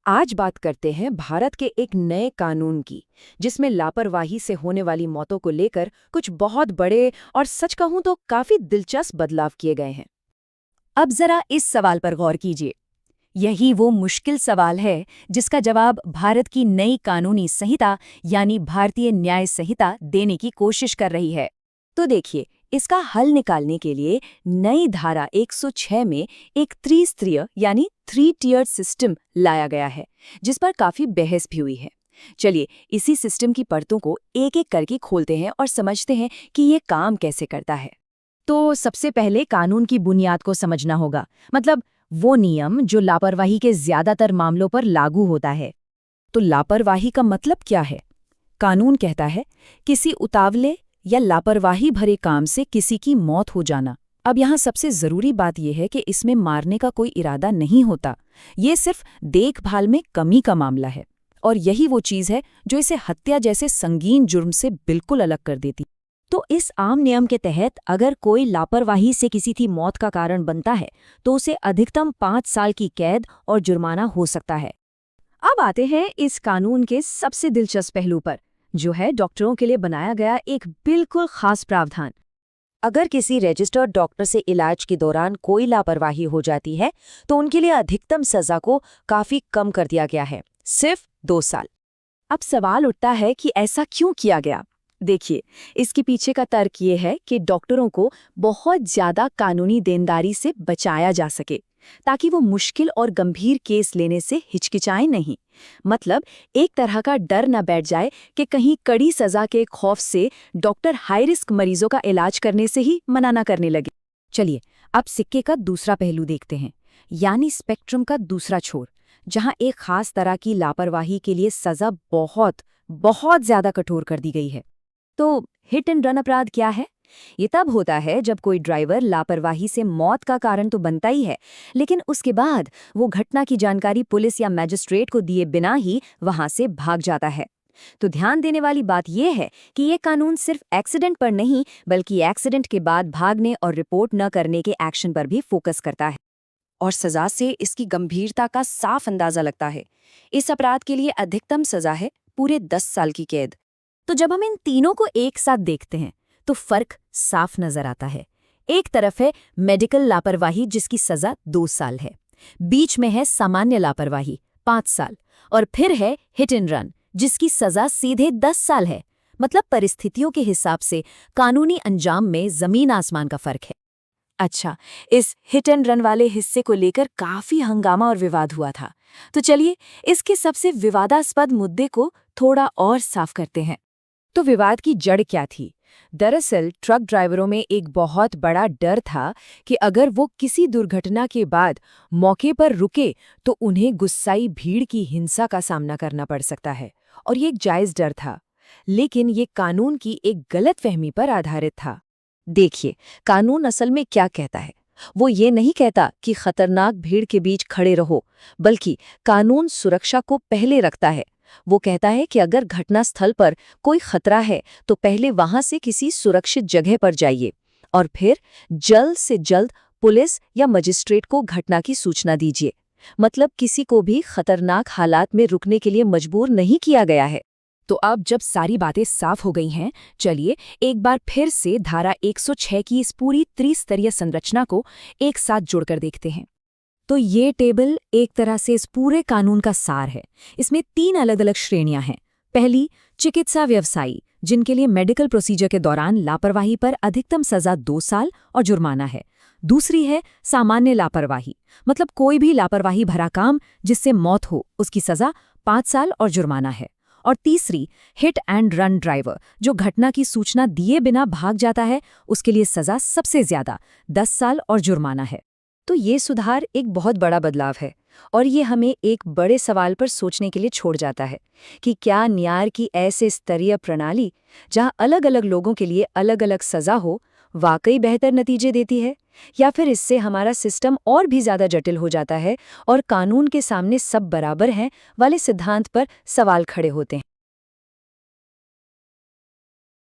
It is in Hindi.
आज बात करते हैं भारत के एक नए कानून की, जिसमें लापरवाही से होने वाली मौतों को लेकर कुछ बहुत बड़े और सच कहूं तो काफी दिलचस्प बदलाव किए गए हैं। अब जरा इस सवाल पर गौर कीजिए। यही वो मुश्किल सवाल है जिसका जवाब भारत की नई कानूनी संहिता यानी भारतीय न्याय संहिता देने की कोशिश कर रही है। तो देखिए, इसका हल निकालने के लिए नई धारा 106 में एक त्रिस्तरीय यानी 3-tiered सिस्टम लाया गया है, जिस पर काफी बहस भी हुई है। चलिए, इसी सिस्टम की परतों को एक-एक करके खोलते हैं और समझते हैं कि ये काम कैसे करता है। तो सबसे पहले कानून की बुनियाद को समझना होगा, मतलब वो नियम जो लापरवाही के ज्यादातर मामलों पर लागू होता है। तो लापरवाही का मतलब क्या है? कानून कहता है किसी उतावले या लापरवाही भरे काम से किसी की मौत हो जाना। अब यहाँ सबसे जरूरी बात यह है कि इसमें मारने का कोई इरादा नहीं होता, ये सिर्फ देखभाल में कमी का मामला है। और यही वो चीज़ है जो इसे हत्या जैसे संगीन जुर्म से बिल्कुल अलग कर देती। तो इस आम नियम के तहत अगर कोई लापरवाही से किसी की मौत का कारण बनता है तो उसे अधिकतम 5 साल की कैद और जुर्माना हो सकता है। अब आते हैं इस कानून के सबसे दिलचस्प पहलू पर, जो है डॉक्टरों के लिए बनाया गया एक बिल्कुल खास प्रावधान। अगर किसी रजिस्टर्ड डॉक्टर से इलाज के दौरान कोई लापरवाही हो जाती है तो उनके लिए अधिकतम सजा को काफी कम कर दिया गया है, सिर्फ 2 साल। अब सवाल उठता है कि ऐसा क्यों किया गया? देखिए, इसके पीछे का तर्क ये है कि डॉक्टरों को बहुत ज्यादा कानूनी देनदारी से बचाया जा सके, ताकि वो मुश्किल और गंभीर केस लेने से हिचकिचाएं नहीं। मतलब एक तरह का डर न बैठ जाए कि कहीं कड़ी सजा के खौफ से डॉक्टर हाई रिस्क मरीजों का इलाज करने से ही मना न करने लगे। चलिए, अब सिक्के का दूसरा पहलू देखते हैं, यानी स्पेक्ट्रम का दूसरा छोर, जहां एक खास तरह की लापरवाही के लिए सजा बहुत बहुत ज्यादा कठोर कर दी गई है। तो हिट एंड रन अपराध क्या है? ये तब होता है जब कोई ड्राइवर लापरवाही से मौत का कारण तो बनता ही है, लेकिन उसके बाद वो घटना की जानकारी पुलिस या मैजिस्ट्रेट को दिए बिना ही वहां से भाग जाता है। तो ध्यान देने वाली बात यह है कि ये कानून सिर्फ एक्सीडेंट पर नहीं, बल्कि एक्सीडेंट के बाद भागने और रिपोर्ट न करने के एक्शन पर भी फोकस करता है। और सजा से इसकी गंभीरता का साफ अंदाजा लगता है। इस अपराध के लिए अधिकतम सजा है पूरे 10 साल की कैद। तो जब हम इन तीनों को एक साथ देखते हैं तो फर्क साफ नजर आता है। एक तरफ है मेडिकल लापरवाही जिसकी सजा 2 साल है, बीच में है सामान्य लापरवाही 5 साल, और फिर है हिट एंड रन जिसकी सजा सीधे 10 साल है। मतलब परिस्थितियों के हिसाब से कानूनी अंजाम में जमीन आसमान का फर्क है। अच्छा, इस हिट एंड रन वाले हिस्से को लेकर काफी हंगामा और विवाद हुआ था। तो चलिए, इसके सबसे विवादास्पद मुद्दे को थोड़ा और साफ करते हैं। तो विवाद की जड़ क्या थी? दरअसल ट्रक ड्राइवरों में एक बहुत बड़ा डर था कि अगर वो किसी दुर्घटना के बाद मौके पर रुके तो उन्हें गुस्साई भीड़ की हिंसा का सामना करना पड़ सकता है, और ये एक जायज़ डर था। लेकिन ये कानून की एक गलतफहमी पर आधारित था। देखिए, कानून असल में क्या कहता है? वो ये नहीं कहता कि खतरनाक भीड़ के बीच खड़े रहो, बल्कि कानून सुरक्षा को पहले रखता है। वो कहता है कि अगर घटनास्थल पर कोई खतरा है तो पहले वहां से किसी सुरक्षित जगह पर जाइए और फिर जल्द से जल्द पुलिस या मजिस्ट्रेट को घटना की सूचना दीजिए। मतलब किसी को भी खतरनाक हालात में रुकने के लिए मजबूर नहीं किया गया है। तो अब जब सारी बातें साफ हो गई हैं, चलिए एक बार फिर से धारा 106 की इस पूरी त्रिस्तरीय संरचना को एक साथ जोड़कर देखते हैं। तो ये टेबल एक तरह से इस पूरे कानून का सार है। इसमें 3 अलग अलग श्रेणियां हैं। पहली, चिकित्सा व्यवसायी, जिनके लिए मेडिकल प्रोसीजर के दौरान लापरवाही पर अधिकतम सजा 2 साल और जुर्माना है। दूसरी है सामान्य लापरवाही, मतलब कोई भी लापरवाही भरा काम जिससे मौत हो, उसकी सजा 5 साल और जुर्माना है। और तीसरी, हिट एंड रन ड्राइवर, जो घटना की सूचना दिए बिना भाग जाता है, उसके लिए सजा सबसे ज्यादा 10 साल और जुर्माना है। तो ये सुधार एक बहुत बड़ा बदलाव है, और ये हमें एक बड़े सवाल पर सोचने के लिए छोड़ जाता है कि क्या न्याय की ऐसे स्तरीय प्रणाली, जहां अलग अलग लोगों के लिए अलग अलग सजा हो, वाकई बेहतर नतीजे देती है, या फिर इससे हमारा सिस्टम और भी ज्यादा जटिल हो जाता है और कानून के सामने सब बराबर हैं वाले सिद्धांत पर सवाल खड़े होते हैं।